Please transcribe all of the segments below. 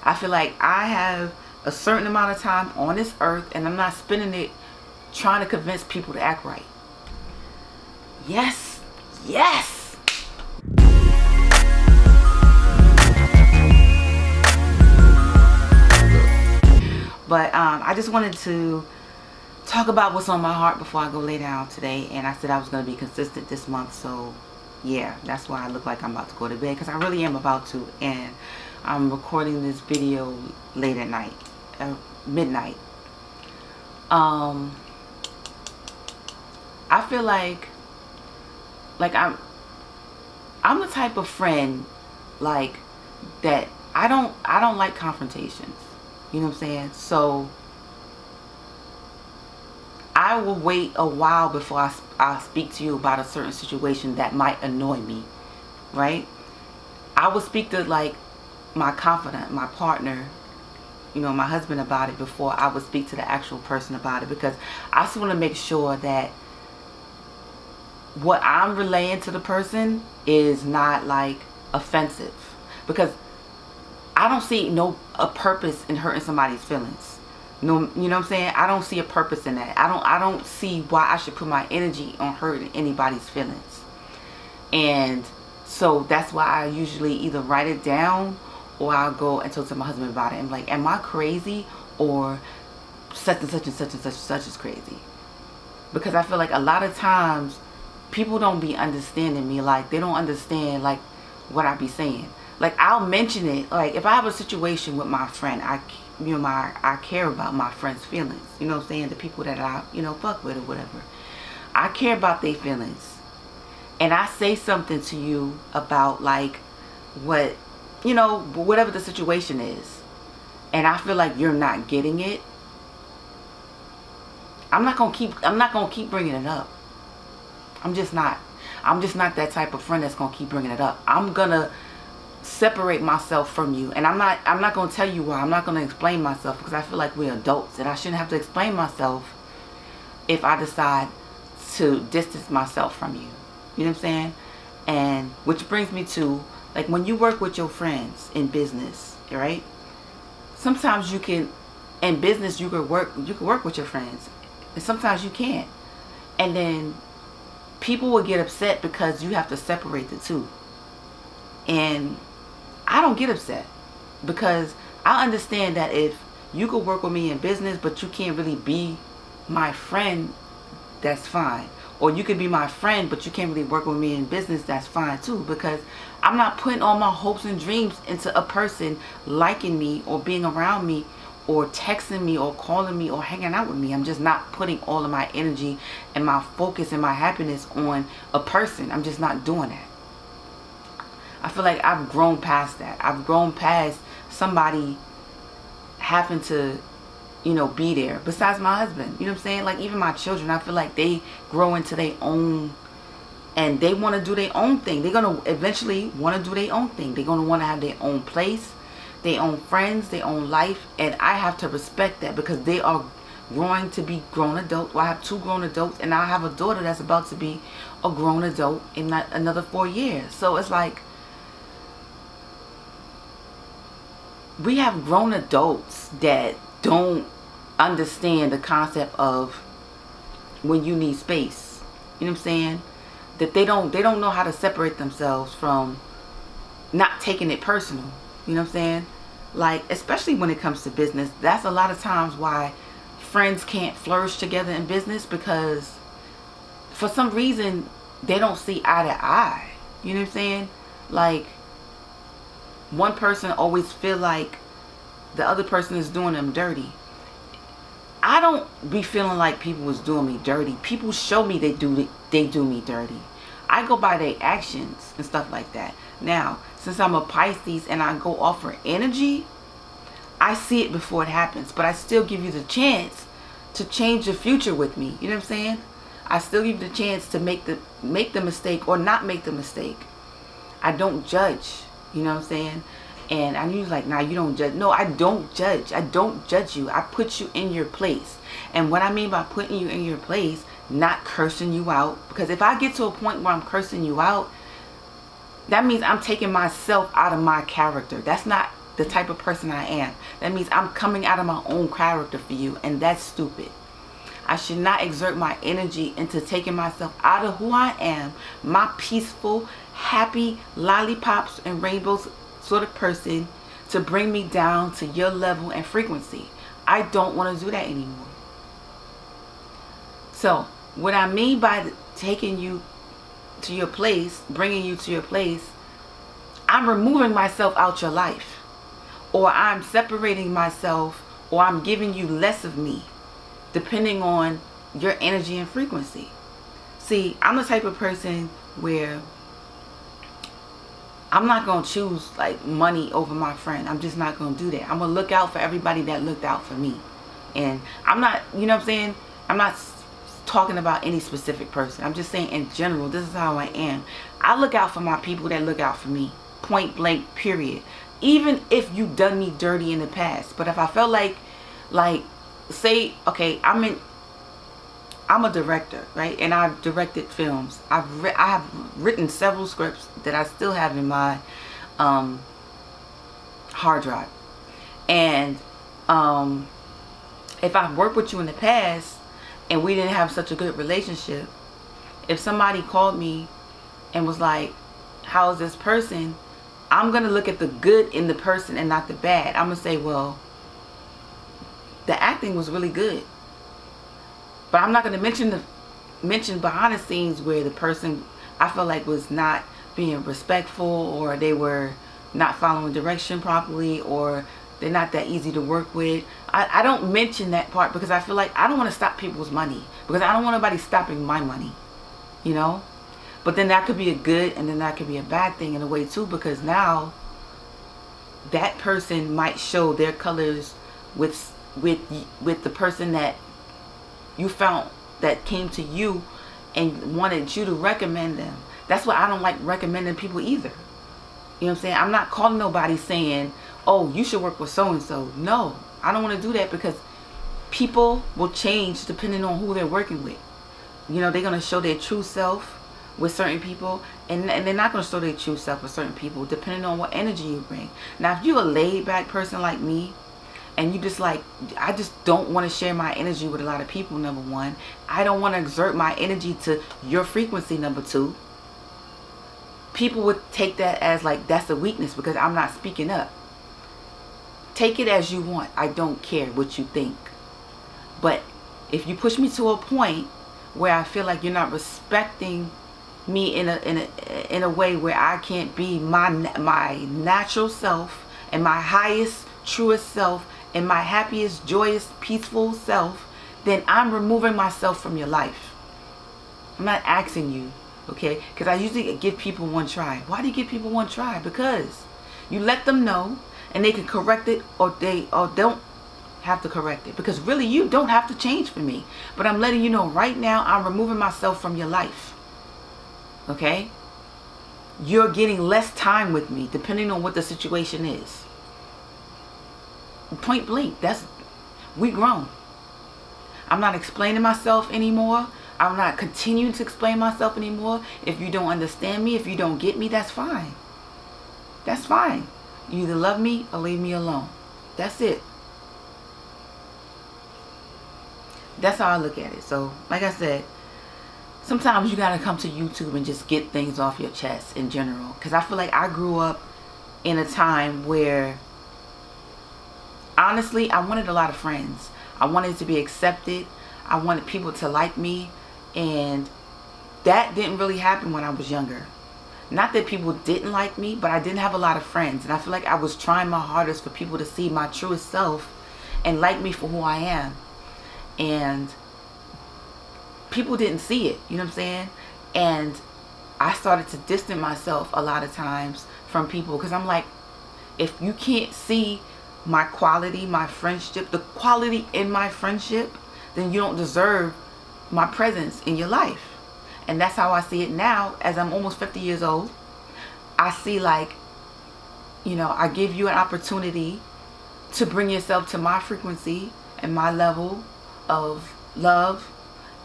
I feel like I have a certain amount of time on this earth, and I'm not spending it trying to convince people to act right. Yes, yes. But I just wanted to talk about what's on my heart before I go lay down today. And I said I was going to be consistent this month. So yeah, that's why I look like I'm about to go to bed, because I really am about to. And I'm recording this video late at night, midnight. I feel like I'm the type of friend like that. I don't like confrontations. You know what I'm saying? So I will wait a while before I speak to you about a certain situation that might annoy me, right? I will speak to like my confidant, my partner, you know, my husband about it before I would speak to the actual person about it, because I just want to make sure that what I'm relaying to the person is not like offensive, because I don't see a purpose in hurting somebody's feelings. No, you know what I'm saying? I don't see a purpose in that. I don't see why I should put my energy on hurting anybody's feelings. And so that's why I usually either write it down or I'll go and talk to my husband about it. I'm like, am I crazy, or such and such and such and such and such is crazy? Because I feel like a lot of times people don't be understanding me. Like, they don't understand like what I be saying. Like, I'll mention it. Like, if I have a situation with my friend, I care about my friend's feelings. You know what I'm saying? The people that I, fuck with or whatever. I care about their feelings. And I say something to you about like what, whatever the situation is. And I feel like you're not getting it. I'm not going to keep bringing it up. I'm just not that type of friend that's going to keep bringing it up. I'm going to separate myself from you, and I'm not going to tell you why. I'm not going to explain myself, because I feel like we're adults and I shouldn't have to explain myself if I decide to distance myself from you. You know what I'm saying? And which brings me to, like, when you work with your friends in business, right? Sometimes you can, in business, you could work with your friends, and sometimes you can't. And then people will get upset because you have to separate the two. And I don't get upset, because I understand that if you could work with me in business but you can't really be my friend, that's fine. Or you could be my friend but you can't really work with me in business, that's fine too, because I'm not putting all my hopes and dreams into a person liking me or being around me or texting me or calling me or hanging out with me. I'm just not putting all of my energy and my focus and my happiness on a person. I'm just not doing that. I feel like I've grown past that. I've grown past somebody having to, be there besides my husband. You know what I'm saying? Like, even my children, I feel like they grow into their own, and they want to do their own thing. They're going to eventually want to do their own thing. They're going to want to have their own place, their own friends, their own life. And I have to respect that, because they are growing to be grown adults. Well, I have 2 grown adults, and I have a daughter that's about to be a grown adult in another 4 years. So it's like, we have grown adults that don't understand the concept of when you need space. You know what I'm saying? That they don't know how to separate themselves from not taking it personal. You know what I'm saying? Like, especially when it comes to business, that's a lot of times why friends can't flourish together in business, because for some reason they don't see eye to eye. You know what I'm saying? Like, one person always feel like the other person is doing them dirty. I don't be feeling like people was doing me dirty. People show me they do me dirty. I go by their actions and stuff like that. Now, since I'm a Pisces and I go off for energy, I see it before it happens. But I still give you the chance to change the future with me. You know what I'm saying? I still give you the chance to make the mistake or not make the mistake. I don't judge. You know what I'm saying? And I knew, like, nah, you don't judge. No, I don't judge. I don't judge you. I put you in your place. And what I mean by putting you in your place, not cursing you out. Because if I get to a point where I'm cursing you out, that means I'm taking myself out of my character. That's not the type of person I am. That means I'm coming out of my own character for you, and that's stupid. I should not exert my energy into taking myself out of who I am, my peaceful, happy, lollipops and rainbows sort of person, to bring me down to your level and frequency. I don't want to do that anymore. So what I mean by taking you to your place, bringing you to your place, I'm removing myself out your life, or I'm separating myself, or I'm giving you less of me, depending on your energy and frequency. See, I'm the type of person where I'm not going to choose like money over my friend. I'm just not going to do that. I'm going to look out for everybody that looked out for me. And I'm not, you know what I'm saying? I'm not talking about any specific person. I'm just saying in general, this is how I am. I look out for my people that look out for me. Point blank, period. Even if you done me dirty in the past. But if I felt like say, okay, I'm a director, right? And I've directed films. I have written several scripts that I still have in my hard drive. And if I've worked with you in the past and we didn't have such a good relationship, if somebody called me and was like, how is this person? I'm going to look at the good in the person and not the bad. I'm going to say, well, the acting was really good. But I'm not going to mention behind the scenes where the person I felt like was not being respectful, or they were not following direction properly, or they're not that easy to work with. I don't mention that part because I feel like I don't want to stop people's money, because I don't want nobody stopping my money, you know. But then that could be a good, and then that could be a bad thing in a way too, because now that person might show their colors with the person that you found that came to you and wanted you to recommend them. That's why I don't like recommending people either. You know what I'm saying? I'm not calling nobody saying, oh, you should work with so-and-so. No, I don't want to do that, because people will change depending on who they're working with. You know, they're going to show their true self with certain people, and they're not going to show their true self with certain people, depending on what energy you bring. Now, if you're a laid-back person like me, and you just like, I just don't want to share my energy with a lot of people, number one. I don't want to exert my energy to your frequency, number two. People would take that as like, that's a weakness because I'm not speaking up. Take it as you want. I don't care what you think. But if you push me to a point where I feel like you're not respecting me in a way where I can't be my natural self and my highest, truest self and my happiest, joyous, peaceful self, then I'm removing myself from your life. I'm not asking you, okay? Because I usually give people one try. Why do you give people one try? Because you let them know, and they can correct it, or don't have to correct it. Because really, you don't have to change for me. But I'm letting you know right now, I'm removing myself from your life. Okay? You're getting less time with me, depending on what the situation is. Point blank, we grown. I'm not explaining myself anymore. I'm not continuing to explain myself anymore. If you don't understand me, if you don't get me, that's fine. That's fine. You either love me or leave me alone. That's it. That's how I look at it. So, like I said, sometimes you gotta come to YouTube and just get things off your chest in general. Because I feel like I grew up in a time where, honestly, I wanted a lot of friends. I wanted to be accepted. I wanted people to like me. And that didn't really happen when I was younger. Not that people didn't like me, but I didn't have a lot of friends. And I feel like I was trying my hardest for people to see my truest self and like me for who I am. And people didn't see it, you know what I'm saying? And I started to distance myself a lot of times from people, because I'm like, if you can't see my quality, my friendship, the quality in my friendship, then you don't deserve my presence in your life. And that's how I see it now, as I'm almost 50 years old. I see, like, you know, I give you an opportunity to bring yourself to my frequency and my level of love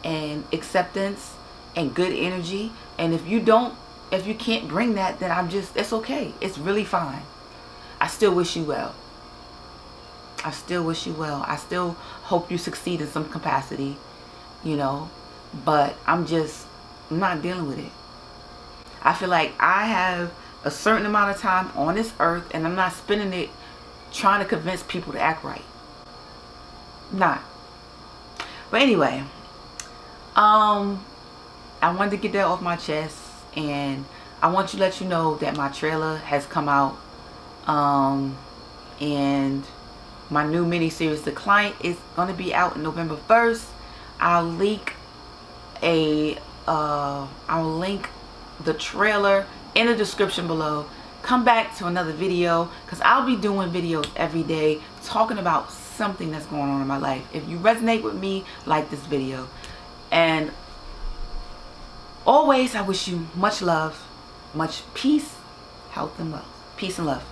and acceptance and good energy. And if you can't bring that, then it's okay. It's really fine. I still wish you well. I still wish you well. I still hope you succeed in some capacity, you know, but I'm not dealing with it. I feel like I have a certain amount of time on this earth, and I'm not spending it trying to convince people to act right. Not. But anyway, I wanted to get that off my chest, and I want to let you know that my trailer has come out, and my new mini-series, The Client, is going to be out November 1st. I'll link the trailer in the description below. Come back to another video, because I'll be doing videos every day talking about something that's going on in my life. If you resonate with me, like this video. And always, I wish you much love, much peace, health, and love. Peace and love.